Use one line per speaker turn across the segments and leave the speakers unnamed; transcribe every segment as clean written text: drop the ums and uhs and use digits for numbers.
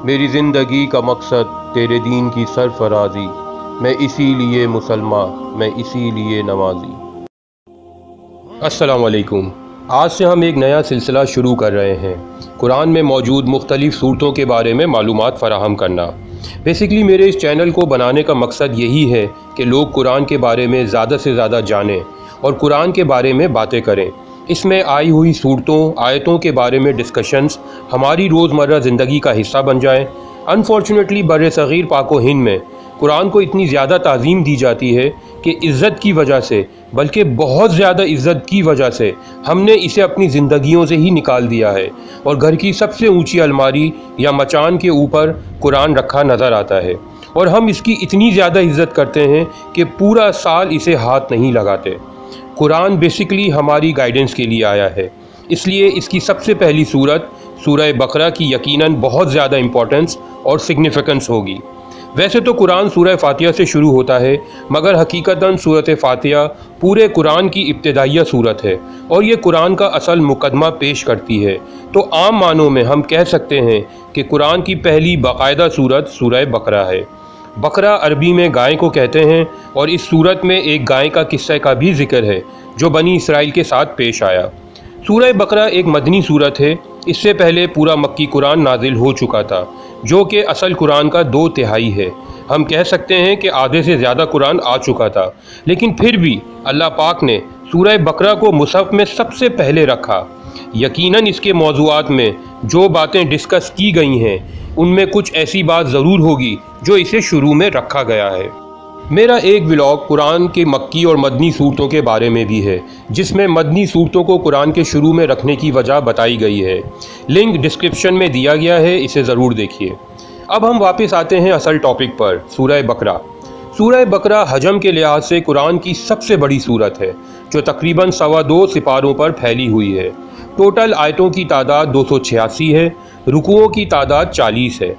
میری زندگی کا مقصد تیرے دین کی سرفرازی، میں اسی لیے مسلمان، میں اسی لیے نمازی۔ السلام علیکم۔ آج سے ہم ایک نیا سلسلہ شروع کر رہے ہیں، قرآن میں موجود مختلف صورتوں کے بارے میں معلومات فراہم کرنا۔ بیسیکلی میرے اس چینل کو بنانے کا مقصد یہی ہے کہ لوگ قرآن کے بارے میں زیادہ سے زیادہ جانیں اور قرآن کے بارے میں باتیں کریں۔ اس میں آئی ہوئی صورتوں، آیتوں کے بارے میں ڈسکشنز ہماری روزمرہ زندگی کا حصہ بن جائیں۔ انفارچونیٹلی بر صغیر پاک و ہند میں قرآن کو اتنی زیادہ تعظیم دی جاتی ہے کہ عزت کی وجہ سے، بلکہ بہت زیادہ عزت کی وجہ سے ہم نے اسے اپنی زندگیوں سے ہی نکال دیا ہے، اور گھر کی سب سے اونچی الماری یا مچان کے اوپر قرآن رکھا نظر آتا ہے، اور ہم اس کی اتنی زیادہ عزت کرتے ہیں کہ پورا سال اسے ہاتھ نہیں لگاتے۔ قرآن بیسیکلی ہماری گائیڈنس کے لیے آیا ہے، اس لیے اس کی سب سے پہلی صورت سورہ بقرہ کی یقیناً بہت زیادہ امپورٹنس اور سگنیفیکنس ہوگی۔ ویسے تو قرآن سورہ فاتحہ سے شروع ہوتا ہے، مگر حقیقتاً سورۃ فاتحہ پورے قرآن کی ابتدائیہ صورت ہے، اور یہ قرآن کا اصل مقدمہ پیش کرتی ہے۔ تو عام معنوں میں ہم کہہ سکتے ہیں کہ قرآن کی پہلی باقاعدہ صورت سورہ بقرہ ہے۔ بقرہ عربی میں گائے کو کہتے ہیں، اور اس صورت میں ایک گائے کا قصہ کا بھی ذکر ہے جو بنی اسرائیل کے ساتھ پیش آیا۔ سورہ بقرہ ایک مدنی صورت ہے۔ اس سے پہلے پورا مکی قرآن نازل ہو چکا تھا، جو کہ اصل قرآن کا 2/3 ہے۔ ہم کہہ سکتے ہیں کہ آدھے سے زیادہ قرآن آ چکا تھا، لیکن پھر بھی اللہ پاک نے سورہ بقرہ کو مصحف میں سب سے پہلے رکھا۔ یقیناً اس کے موضوعات میں جو باتیں ڈسکس کی گئی ہیں، ان میں کچھ ایسی بات ضرور ہوگی جو اسے شروع میں رکھا گیا ہے۔ میرا ایک ولاگ قرآن کے مکی اور مدنی صورتوں کے بارے میں بھی ہے، جس میں مدنی صورتوں کو قرآن کے شروع میں رکھنے کی وجہ بتائی گئی ہے۔ لنک ڈسکرپشن میں دیا گیا ہے، اسے ضرور دیکھیے۔ اب ہم واپس آتے ہیں اصل ٹاپک پر، سورہ بقرہ۔ سورہ بقرہ حجم کے لحاظ سے قرآن کی سب سے بڑی صورت ہے، جو تقریباً 2.25 سپاروں پر پھیلی ہوئی ہے۔ ٹوٹل آیتوں کی تعداد 286 ہے، رکوعوں کی تعداد 40 ہے۔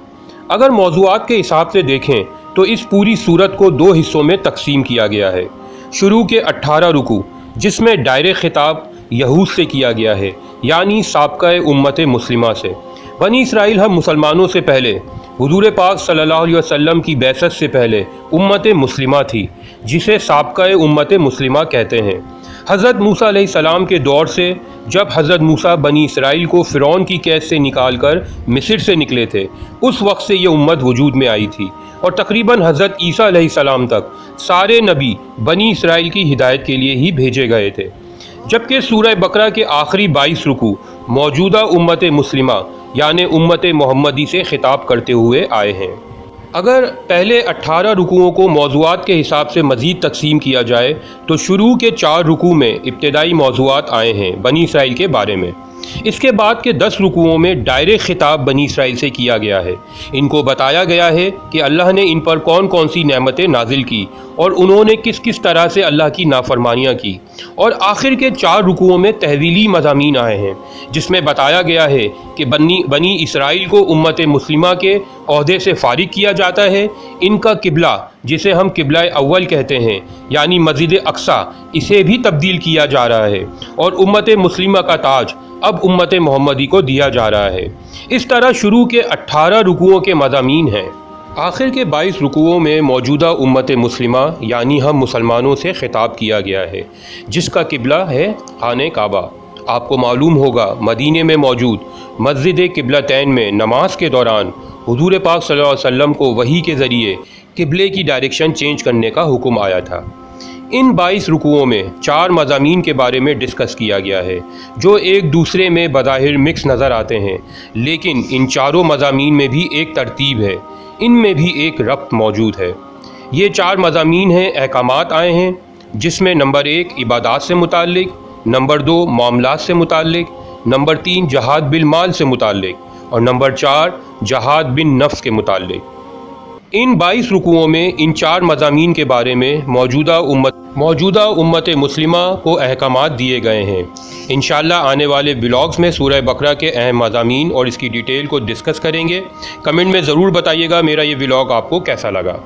اگر موضوعات کے حساب سے دیکھیں تو اس پوری صورت کو 2 حصوں میں تقسیم کیا گیا ہے۔ شروع کے 18 رکوع، جس میں ڈائریکٹ خطاب یہود سے کیا گیا ہے، یعنی سابقہ امت مسلمہ سے۔ بنی اسرائیل ہم مسلمانوں سے پہلے، حضور پاک صلی اللہ علیہ وسلم کی بعثت سے پہلے امت مسلمہ تھی، جسے سابقہ امت مسلمہ کہتے ہیں۔ حضرت موسیٰ علیہ السلام کے دور سے، جب حضرت موسیٰ بنی اسرائیل کو فرعون کی قید سے نکال کر مصر سے نکلے تھے، اس وقت سے یہ امت وجود میں آئی تھی، اور تقریباً حضرت عیسیٰ علیہ السلام تک سارے نبی بنی اسرائیل کی ہدایت کے لیے ہی بھیجے گئے تھے۔ جبکہ سورہ بقرہ کے آخری 22 رکوع موجودہ امت مسلمہ یعنی امت محمدی سے خطاب کرتے ہوئے آئے ہیں۔ اگر پہلے 18 رکوعوں کو موضوعات کے حساب سے مزید تقسیم کیا جائے تو شروع کے 4 رکوع میں ابتدائی موضوعات آئے ہیں بنی اسرائیل کے بارے میں۔ اس کے بعد کے 10 رکوعوں میں ڈائریکٹ خطاب بنی اسرائیل سے کیا گیا ہے۔ ان کو بتایا گیا ہے کہ اللہ نے ان پر کون کون سی نعمتیں نازل کی، اور انہوں نے کس کس طرح سے اللہ کی نافرمانیاں کی۔ اور آخر کے 4 رکوعوں میں تحویلی مضامین آئے ہیں، جس میں بتایا گیا ہے کہ بنی اسرائیل کو امت مسلمہ کے عہدے سے فارغ کیا جاتا ہے، ان کا قبلہ جسے ہم قبلہ اول کہتے ہیں یعنی مسجد اقصیٰ، اسے بھی تبدیل کیا جا رہا ہے، اور امت مسلمہ کا تاج اب امت محمدی کو دیا جا رہا ہے۔ اس طرح شروع کے 18 رکوعوں کے مضامین ہیں۔ آخر کے 22 رکوعوں میں موجودہ امت مسلمہ یعنی ہم مسلمانوں سے خطاب کیا گیا ہے، جس کا قبلہ ہے خانہ کعبہ۔ آپ کو معلوم ہوگا مدینے میں موجود مسجد قبلتین میں نماز کے دوران حضور پاک صلی اللہ علیہ وسلم کو وحی کے ذریعے قبلے کی ڈائریکشن چینج کرنے کا حکم آیا تھا۔ ان 22 رکوعوں میں 4 مضامین کے بارے میں ڈسکس کیا گیا ہے، جو ایک دوسرے میں بظاہر مکس نظر آتے ہیں، لیکن ان چاروں مضامین میں بھی ایک ترتیب ہے، ان میں بھی ایک ربط موجود ہے۔ یہ 4 مضامین ہیں، احکامات آئے ہیں، جس میں نمبر 1 عبادات سے متعلق، نمبر 2 معاملات سے متعلق، نمبر 3 جہاد بالمال سے متعلق، اور نمبر 4 جہاد بن نفس کے متعلق۔ ان 22 رکوعوں میں ان 4 مضامین کے بارے میں موجودہ امت مسلمہ کو احکامات دیے گئے ہیں۔ انشاءاللہ آنے والے ولاگز میں سورہ بقرہ کے اہم مضامین اور اس کی ڈیٹیل کو ڈسکس کریں گے۔ کمنٹ میں ضرور بتائیے گا میرا یہ ولاگ آپ کو کیسا لگا۔